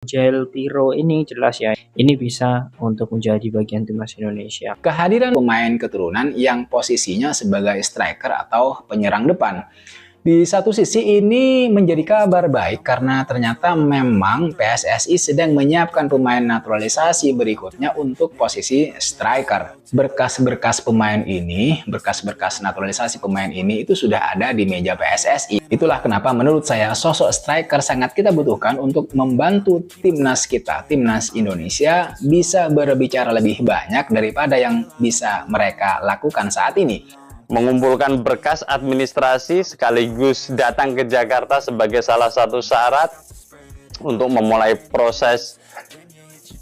Jail Piro ini jelas ya, ini bisa untuk menjadi bagian timnas Indonesia. Kehadiran pemain keturunan yang posisinya sebagai striker atau penyerang depan. Di satu sisi ini menjadi kabar baik karena ternyata memang PSSI sedang menyiapkan pemain naturalisasi berikutnya untuk posisi striker. Berkas-berkas pemain ini, berkas-berkas naturalisasi pemain ini itu sudah ada di meja PSSI. Itulah kenapa menurut saya sosok striker sangat kita butuhkan untuk membantu timnas kita, timnas Indonesia bisa berbicara lebih banyak daripada yang bisa mereka lakukan saat ini. Mengumpulkan berkas administrasi sekaligus datang ke Jakarta sebagai salah satu syarat untuk memulai proses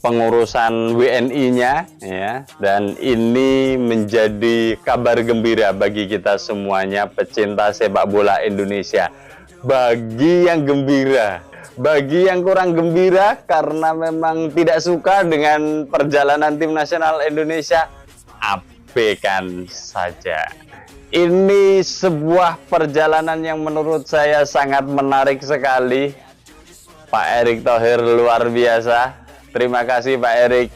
pengurusan WNI-nya ya. Dan ini menjadi kabar gembira bagi kita semuanya pecinta sepak bola Indonesia. Bagi yang gembira, bagi yang kurang gembira karena memang tidak suka dengan perjalanan tim nasional Indonesia, abaikan saja. Ini sebuah perjalanan yang menurut saya sangat menarik sekali. Pak Erick Thohir luar biasa. Terima kasih Pak Erick.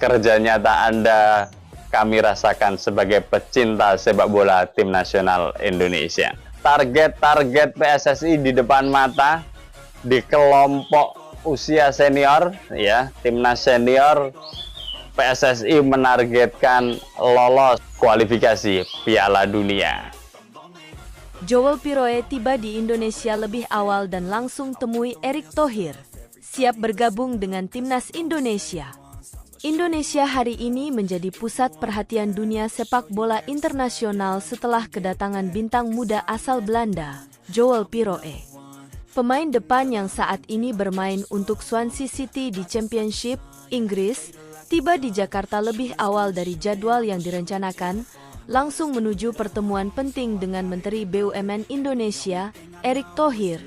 Kerja nyata Anda kami rasakan sebagai pecinta sepak bola tim nasional Indonesia. Target-target PSSI di depan mata di kelompok usia senior ya, timnas senior PSSI menargetkan lolos kualifikasi Piala Dunia. Joel Piroe tiba di Indonesia lebih awal dan langsung temui Erick Thohir, siap bergabung dengan timnas Indonesia. Indonesia hari ini menjadi pusat perhatian dunia sepak bola internasional setelah kedatangan bintang muda asal Belanda, Joel Piroe. Pemain depan yang saat ini bermain untuk Swansea City di Championship Inggris, tiba di Jakarta lebih awal dari jadwal yang direncanakan, langsung menuju pertemuan penting dengan Menteri BUMN Indonesia, Erick Thohir,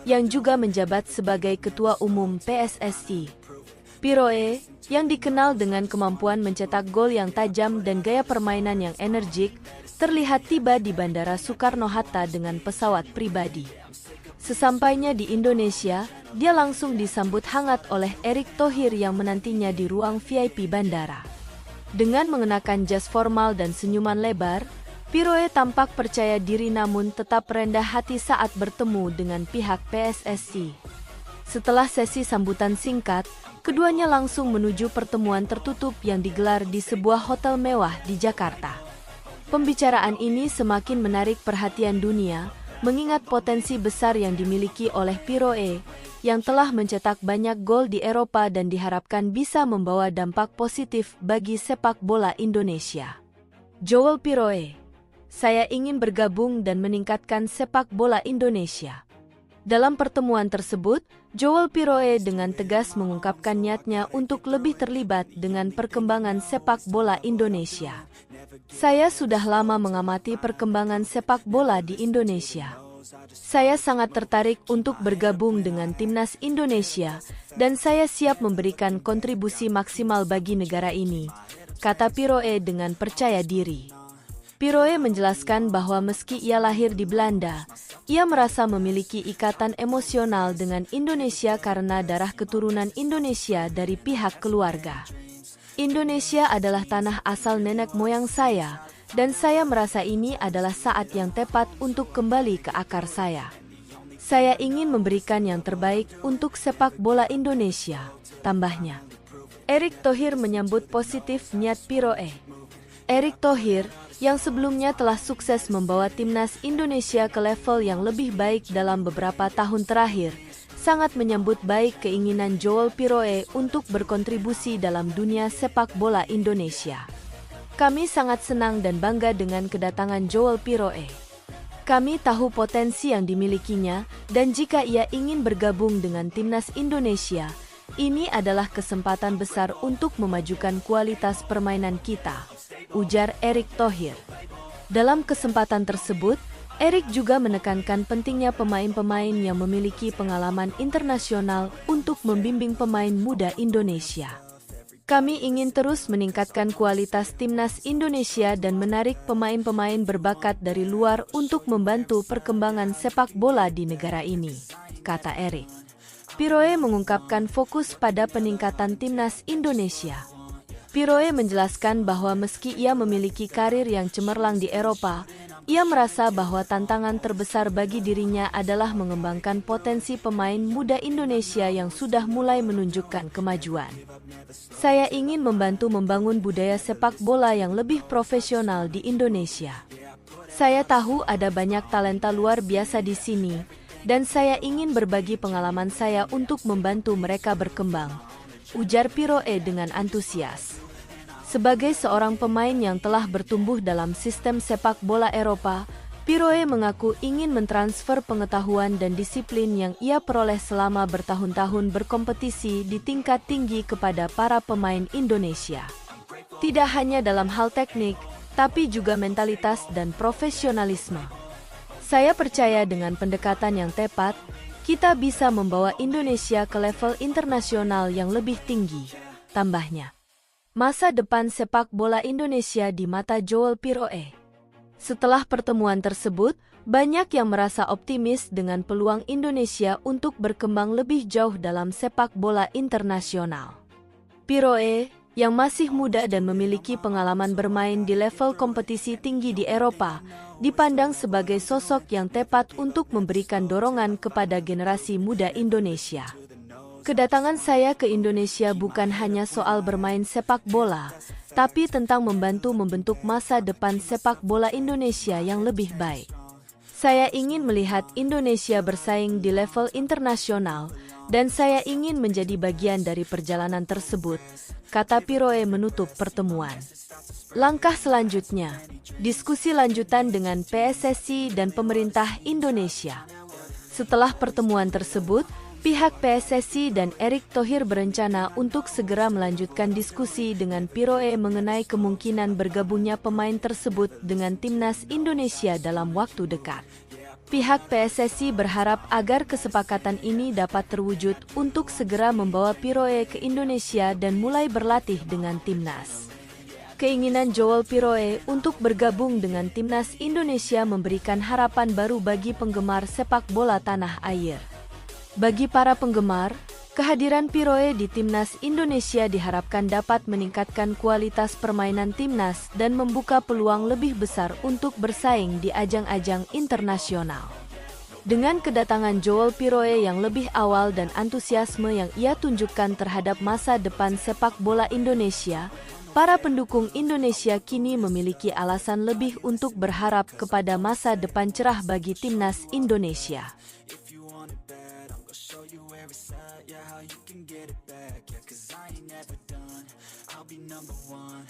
yang juga menjabat sebagai Ketua Umum PSSI. Piroe, yang dikenal dengan kemampuan mencetak gol yang tajam dan gaya permainan yang energik, terlihat tiba di Bandara Soekarno-Hatta dengan pesawat pribadi. Sesampainya di Indonesia, dia langsung disambut hangat oleh Erick Thohir yang menantinya di ruang VIP bandara. Dengan mengenakan jas formal dan senyuman lebar, Piroe tampak percaya diri namun tetap rendah hati saat bertemu dengan pihak PSSI. Setelah sesi sambutan singkat, keduanya langsung menuju pertemuan tertutup yang digelar di sebuah hotel mewah di Jakarta. Pembicaraan ini semakin menarik perhatian dunia, mengingat potensi besar yang dimiliki oleh Piroe, yang telah mencetak banyak gol di Eropa dan diharapkan bisa membawa dampak positif bagi sepak bola Indonesia. Joel Piroe, saya ingin bergabung dan meningkatkan sepak bola Indonesia. Dalam pertemuan tersebut, Joel Piroe dengan tegas mengungkapkan niatnya untuk lebih terlibat dengan perkembangan sepak bola Indonesia. Saya sudah lama mengamati perkembangan sepak bola di Indonesia. Saya sangat tertarik untuk bergabung dengan timnas Indonesia dan saya siap memberikan kontribusi maksimal bagi negara ini, kata Piroe dengan percaya diri. Piroe menjelaskan bahwa meski ia lahir di Belanda, ia merasa memiliki ikatan emosional dengan Indonesia karena darah keturunan Indonesia dari pihak keluarga. Indonesia adalah tanah asal nenek moyang saya, dan saya merasa ini adalah saat yang tepat untuk kembali ke akar saya. Saya ingin memberikan yang terbaik untuk sepak bola Indonesia, tambahnya. Erick Thohir menyambut positif niat Piroe. Erick Thohir, yang sebelumnya telah sukses membawa timnas Indonesia ke level yang lebih baik dalam beberapa tahun terakhir, sangat menyambut baik keinginan Joel Piroe untuk berkontribusi dalam dunia sepak bola Indonesia. Kami sangat senang dan bangga dengan kedatangan Joel Piroe. Kami tahu potensi yang dimilikinya, dan jika ia ingin bergabung dengan timnas Indonesia, ini adalah kesempatan besar untuk memajukan kualitas permainan kita, ujar Erick Thohir. Dalam kesempatan tersebut, Erick juga menekankan pentingnya pemain-pemain yang memiliki pengalaman internasional untuk membimbing pemain muda Indonesia. Kami ingin terus meningkatkan kualitas timnas Indonesia dan menarik pemain-pemain berbakat dari luar untuk membantu perkembangan sepak bola di negara ini, kata Erick. Piroe mengungkapkan fokus pada peningkatan timnas Indonesia. Piroe menjelaskan bahwa meski ia memiliki karir yang cemerlang di Eropa, ia merasa bahwa tantangan terbesar bagi dirinya adalah mengembangkan potensi pemain muda Indonesia yang sudah mulai menunjukkan kemajuan. Saya ingin membantu membangun budaya sepak bola yang lebih profesional di Indonesia. Saya tahu ada banyak talenta luar biasa di sini, dan saya ingin berbagi pengalaman saya untuk membantu mereka berkembang, ujar Piroe dengan antusias. Sebagai seorang pemain yang telah bertumbuh dalam sistem sepak bola Eropa, Piroe mengaku ingin mentransfer pengetahuan dan disiplin yang ia peroleh selama bertahun-tahun berkompetisi di tingkat tinggi kepada para pemain Indonesia. Tidak hanya dalam hal teknik, tapi juga mentalitas dan profesionalisme. Saya percaya dengan pendekatan yang tepat, kita bisa membawa Indonesia ke level internasional yang lebih tinggi, tambahnya. Masa depan sepak bola Indonesia di mata Joel Piroe. Setelah pertemuan tersebut, banyak yang merasa optimis dengan peluang Indonesia untuk berkembang lebih jauh dalam sepak bola internasional. Piroe, yang masih muda dan memiliki pengalaman bermain di level kompetisi tinggi di Eropa, dipandang sebagai sosok yang tepat untuk memberikan dorongan kepada generasi muda Indonesia. Kedatangan saya ke Indonesia bukan hanya soal bermain sepak bola, tapi tentang membantu membentuk masa depan sepak bola Indonesia yang lebih baik. Saya ingin melihat Indonesia bersaing di level internasional, dan saya ingin menjadi bagian dari perjalanan tersebut, kata Piroe menutup pertemuan. Langkah selanjutnya, diskusi lanjutan dengan PSSI dan pemerintah Indonesia. Setelah pertemuan tersebut, pihak PSSI dan Erick Thohir berencana untuk segera melanjutkan diskusi dengan Piroe mengenai kemungkinan bergabungnya pemain tersebut dengan timnas Indonesia dalam waktu dekat. Pihak PSSI berharap agar kesepakatan ini dapat terwujud untuk segera membawa Piroe ke Indonesia dan mulai berlatih dengan timnas. Keinginan Joel Piroe untuk bergabung dengan timnas Indonesia memberikan harapan baru bagi penggemar sepak bola tanah air. Bagi para penggemar, kehadiran Piroe di timnas Indonesia diharapkan dapat meningkatkan kualitas permainan timnas dan membuka peluang lebih besar untuk bersaing di ajang-ajang internasional. Dengan kedatangan Joel Piroe yang lebih awal dan antusiasme yang ia tunjukkan terhadap masa depan sepak bola Indonesia, para pendukung Indonesia kini memiliki alasan lebih untuk berharap kepada masa depan cerah bagi timnas Indonesia. Yeah, how you can get it back, yeah, 'cause I ain't never done. I'll be number one.